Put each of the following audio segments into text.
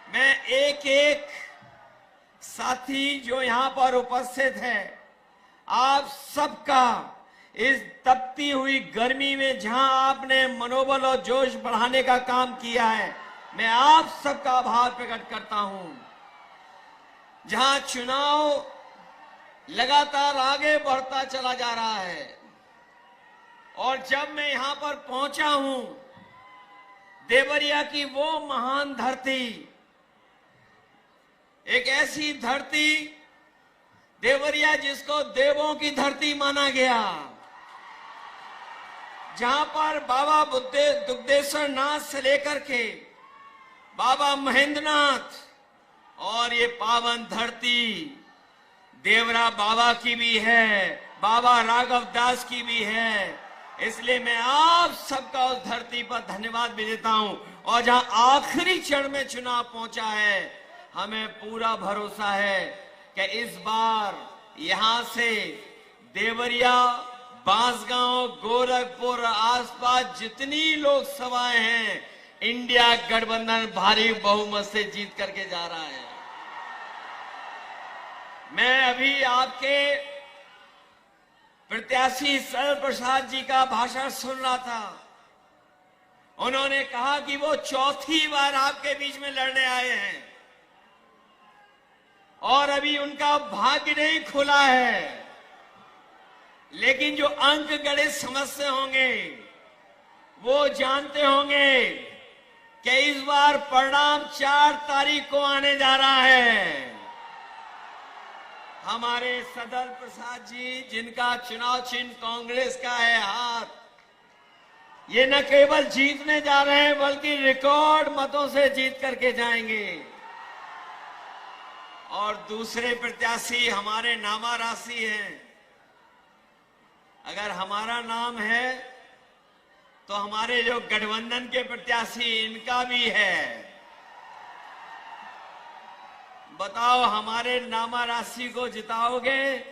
मैं एक एक साथी जो यहां पर उपस्थित है, आप सबका इस तपती हुई गर्मी में जहां आपने मनोबल और जोश बढ़ाने का काम किया है, मैं आप सबका आभार प्रकट करता हूं। जहां चुनाव लगातार आगे बढ़ता चला जा रहा है और जब मैं यहां पर पहुंचा हूं, देवरिया की वो महान धरती, एक ऐसी धरती देवरिया जिसको देवों की धरती माना गया, जहां पर बाबा दुग्धेश्वर नाथ से लेकर के बाबा महेंद्रनाथ और ये पावन धरती देवरा बाबा की भी है, बाबा राघव दास की भी है। इसलिए मैं आप सबका उस धरती पर धन्यवाद भी देता हूं। और जहां आखिरी चरण में चुनाव पहुंचा है, हमें पूरा भरोसा है कि इस बार यहां से देवरिया, बांसगांव, गोरखपुर आसपास जितनी लोकसभाएं हैं, इंडिया गठबंधन भारी बहुमत से जीत करके जा रहा है। मैं अभी आपके प्रत्याशी सरल प्रसाद जी का भाषण सुन रहा था। उन्होंने कहा कि वो चौथी बार आपके बीच में लड़ने आए हैं और अभी उनका भाग्य नहीं खुला है, लेकिन जो अंक गणित समझते होंगे वो जानते होंगे कि इस बार परिणाम 4 तारीख को आने जा रहा है। हमारे सरल प्रसाद जी, जिनका चुनाव चिन्ह कांग्रेस का है हाथ, ये न केवल जीतने जा रहे हैं बल्कि रिकॉर्ड मतों से जीत करके जाएंगे। और दूसरे प्रत्याशी हमारे नामा राशि हैं। अगर हमारा नाम है तो हमारे जो गठबंधन के प्रत्याशी, इनका भी है। बताओ, हमारे नामा राशि को जिताओगे?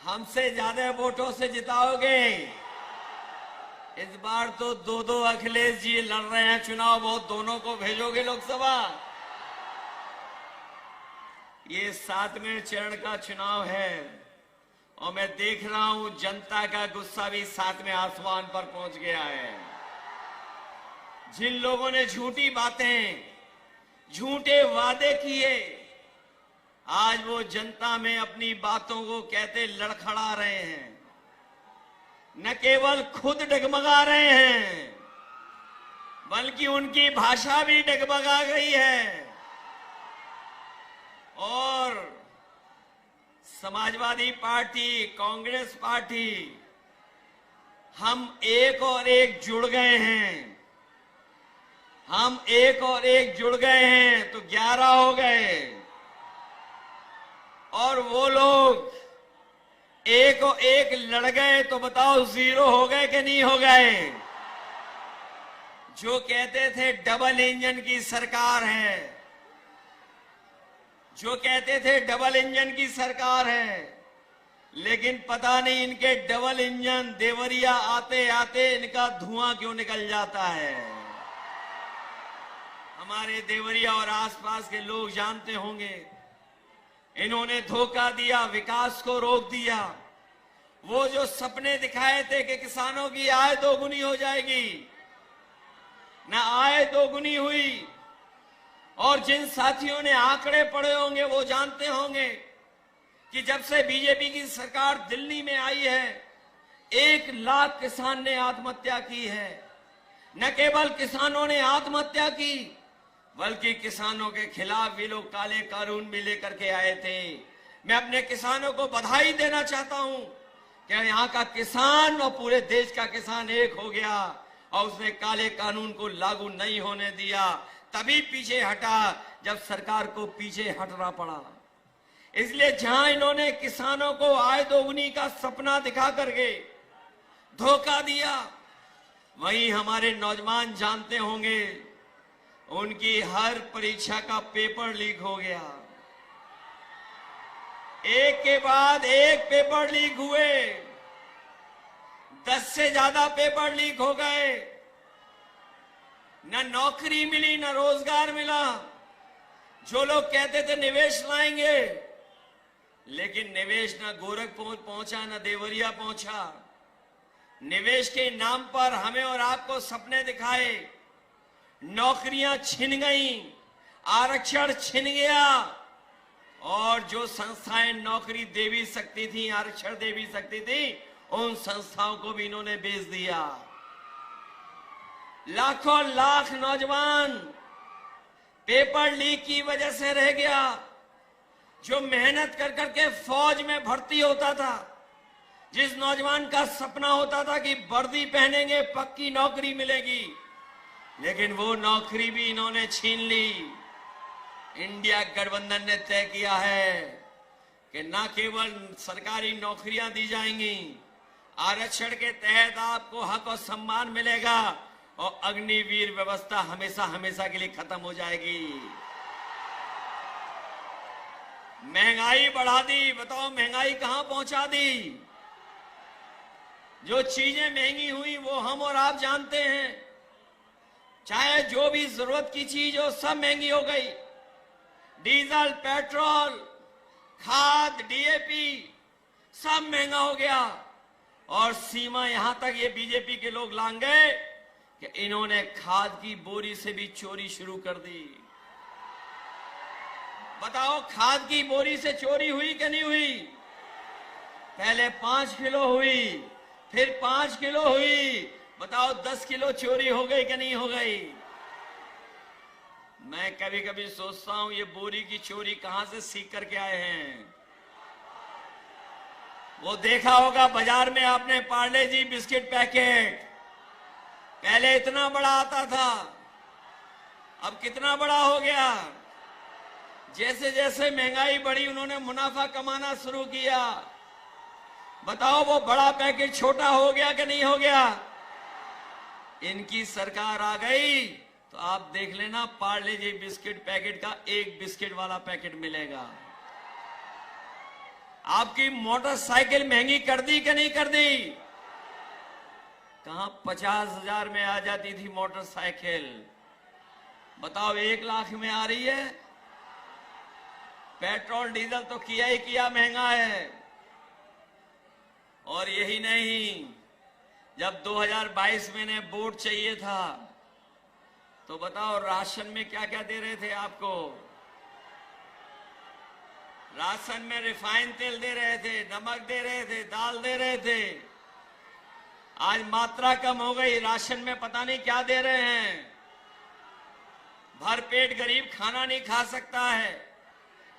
हमसे ज्यादा वोटों से जिताओगे? इस बार तो 2-2 अखिलेश जी लड़ रहे हैं चुनाव, वो दोनों को भेजोगे लोकसभा? ये 7वें चरण का चुनाव है और मैं देख रहा हूं जनता का गुस्सा भी 7वें आसमान पर पहुंच गया है। जिन लोगों ने झूठी बातें, झूठे वादे किए, आज वो जनता में अपनी बातों को कहते लड़खड़ा रहे हैं। न केवल खुद डगमगा रहे हैं बल्कि उनकी भाषा भी डगमगा गई है। और समाजवादी पार्टी, कांग्रेस पार्टी, हम एक और एक जुड़ गए हैं। हम एक और एक जुड़ गए हैं तो 11 हो गए। और वो लोग एक और एक लड़ गए तो बताओ 0 हो गए कि नहीं हो गए? जो कहते थे डबल इंजन की सरकार है, जो कहते थे डबल इंजन की सरकार है, लेकिन पता नहीं इनके डबल इंजन देवरिया आते आते इनका धुआं क्यों निकल जाता है। हमारे देवरिया और आसपास के लोग जानते होंगे, इन्होंने धोखा दिया, विकास को रोक दिया। वो जो सपने दिखाए थे कि किसानों की आय दोगुनी हो जाएगी, न आय दोगुनी हुई। और जिन साथियों ने आंकड़े पढ़े होंगे वो जानते होंगे कि जब से बीजेपी की सरकार दिल्ली में आई है, 1 लाख किसान ने आत्महत्या की है। न केवल किसानों ने आत्महत्या की बल्कि किसानों के खिलाफ भी लोग काले कानून भी लेकर के आए थे। मैं अपने किसानों को बधाई देना चाहता हूं कि यहाँ का किसान और पूरे देश का किसान एक हो गया और उसने काले कानून को लागू नहीं होने दिया। तभी पीछे हटा जब सरकार को पीछे हटना पड़ा। इसलिए जहां इन्होंने किसानों को आय दोगुनी का सपना दिखा करके धोखा दिया, वहीं हमारे नौजवान जानते होंगे उनकी हर परीक्षा का पेपर लीक हो गया। एक के बाद एक पेपर लीक हुए, 10 से ज्यादा पेपर लीक हो गए। न नौकरी मिली, न रोजगार मिला। जो लोग कहते थे निवेश लाएंगे, लेकिन निवेश न गोरखपुर पहुंचा, न देवरिया पहुंचा। निवेश के नाम पर हमें और आपको सपने दिखाए, नौकरियां छिन गईं, आरक्षण छिन गया, और जो संस्थाएं नौकरी दे भी सकती थी, आरक्षण दे भी सकती थी, उन संस्थाओं को भी इन्होंने बेच दिया। लाखों लाख नौजवान पेपर लीक की वजह से रह गया। जो मेहनत कर करके फौज में भर्ती होता था, जिस नौजवान का सपना होता था कि वर्दी पहनेंगे पक्की नौकरी मिलेगी, लेकिन वो नौकरी भी इन्होंने छीन ली। इंडिया गठबंधन ने तय किया है कि न केवल सरकारी नौकरियां दी जाएंगी, आरक्षण के तहत आपको हक और सम्मान मिलेगा, और अग्निवीर व्यवस्था हमेशा हमेशा के लिए खत्म हो जाएगी। महंगाई बढ़ा दी, बताओ महंगाई कहां पहुंचा दी। जो चीजें महंगी हुई वो हम और आप जानते हैं। चाहे जो भी जरूरत की चीज हो, सब महंगी हो गई। डीजल, पेट्रोल, खाद, डीएपी सब महंगा हो गया। और सीमा यहां तक ये बीजेपी के लोग लांग गए कि इन्होंने खाद की बोरी से भी चोरी शुरू कर दी। बताओ खाद की बोरी से चोरी हुई कि नहीं हुई? पहले 5 किलो हुई, फिर 5 किलो हुई। बताओ 10 किलो चोरी हो गई कि नहीं हो गई? मैं कभी कभी सोचता हूं ये बोरी की चोरी कहां से सीख करके आए हैं। वो देखा होगा बाजार में आपने पार्ले जी बिस्किट पैकेट, पहले इतना बड़ा आता था, अब कितना बड़ा हो गया। जैसे जैसे महंगाई बढ़ी उन्होंने मुनाफा कमाना शुरू किया। बताओ वो बड़ा पैकेट छोटा हो गया कि नहीं हो गया? इनकी सरकार आ गई तो आप देख लेना, पार्ले जी बिस्किट पैकेट का एक बिस्किट वाला पैकेट मिलेगा। आपकी मोटरसाइकिल महंगी कर दी कि नहीं कर दी? कहां 50,000 में आ जाती थी मोटरसाइकिल, बताओ 1 लाख में आ रही है। पेट्रोल डीजल तो किया ही किया महंगा है। और यही नहीं, जब 2022 में ने वोट चाहिए था तो बताओ राशन में क्या क्या दे रहे थे आपको? राशन में रिफाइंड तेल दे रहे थे, नमक दे रहे थे, दाल दे रहे थे। आज मात्रा कम हो गई, राशन में पता नहीं क्या दे रहे हैं। भरपेट गरीब खाना नहीं खा सकता है।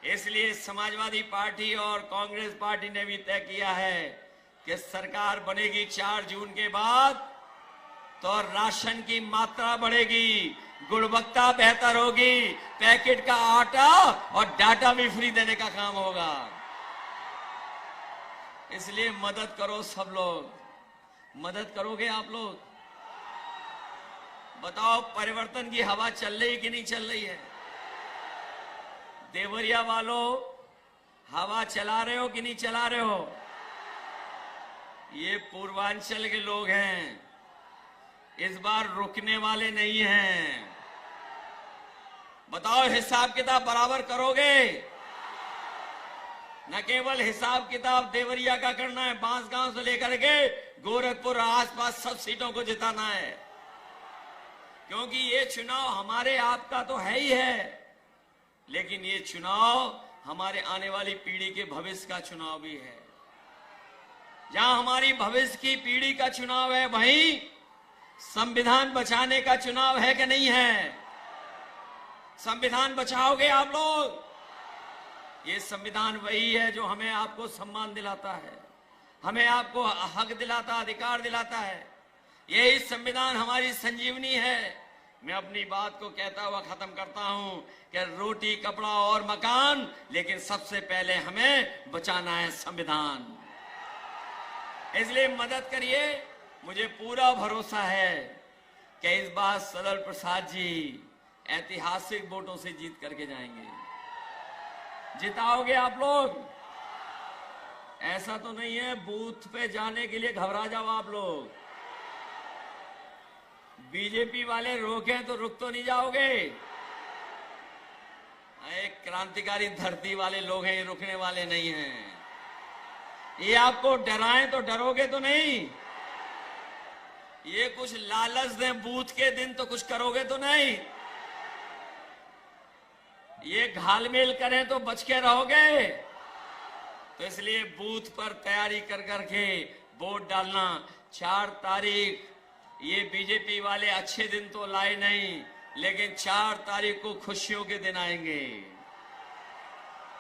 इसलिए समाजवादी पार्टी और कांग्रेस पार्टी ने भी तय किया है कि सरकार बनेगी 4 जून के बाद तो राशन की मात्रा बढ़ेगी, गुणवत्ता बेहतर होगी, पैकेट का आटा और डाटा भी फ्री देने का काम होगा। इसलिए मदद करो सब लोग। मदद करोगे आप लोग? बताओ परिवर्तन की हवा चल रही कि नहीं चल रही है? देवरिया वालों, हवा चला रहे हो कि नहीं चला रहे हो? ये पूर्वांचल के लोग हैं, इस बार रुकने वाले नहीं हैं। बताओ हिसाब किताब बराबर करोगे? न केवल हिसाब किताब देवरिया का करना है, बांसगांव से लेकर के गोरखपुर आसपास सब सीटों को जिताना है। क्योंकि ये चुनाव हमारे आपका तो है ही है, लेकिन ये चुनाव हमारे आने वाली पीढ़ी के भविष्य का चुनाव भी है। जहां हमारी भविष्य की पीढ़ी का चुनाव है, वहीं संविधान बचाने का चुनाव है कि नहीं है? संविधान बचाओगे आप लोग? ये संविधान वही है जो हमें आपको सम्मान दिलाता है, हमें आपको हक दिलाता, अधिकार दिलाता है। यही संविधान हमारी संजीवनी है। मैं अपनी बात को कहता हुआ खत्म करता हूं कि रोटी, कपड़ा और मकान, लेकिन सबसे पहले हमें बचाना है संविधान। इसलिए मदद करिए। मुझे पूरा भरोसा है कि इस बार सदर प्रसाद जी ऐतिहासिक वोटों से जीत करके जाएंगे। जिताओगे आप लोग? ऐसा तो नहीं है बूथ पे जाने के लिए घबरा जाओ आप लोग। बीजेपी वाले रोकें तो रुक तो नहीं जाओगे? एक क्रांतिकारी धरती वाले लोग हैं, ये रुकने वाले नहीं हैं। ये आपको डराएं तो डरोगे तो नहीं? ये कुछ लालच दें बूथ के दिन तो कुछ करोगे तो नहीं? ये घालमेल करें तो बच के रहोगे? तो इसलिए बूथ पर तैयारी कर करके वोट डालना। 4 तारीख ये बीजेपी वाले अच्छे दिन तो लाए नहीं, लेकिन 4 तारीख को खुशियों के दिन आएंगे,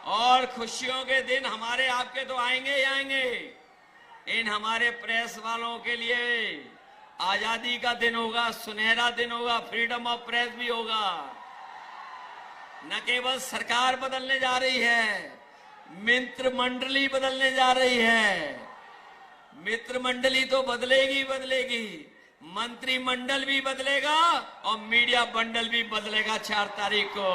और खुशियों के दिन हमारे आपके तो आएंगे ही आएंगे। इन हमारे प्रेस वालों के लिए आजादी का दिन होगा, सुनहरा दिन होगा, फ्रीडम ऑफ प्रेस भी होगा। न केवल सरकार बदलने जा रही है, मित्र मंडली बदलने जा रही है। मित्र मंडली तो बदलेगी बदलेगी, मंत्रिमंडल भी बदलेगा और मीडिया बंडल भी बदलेगा 4 तारीख को।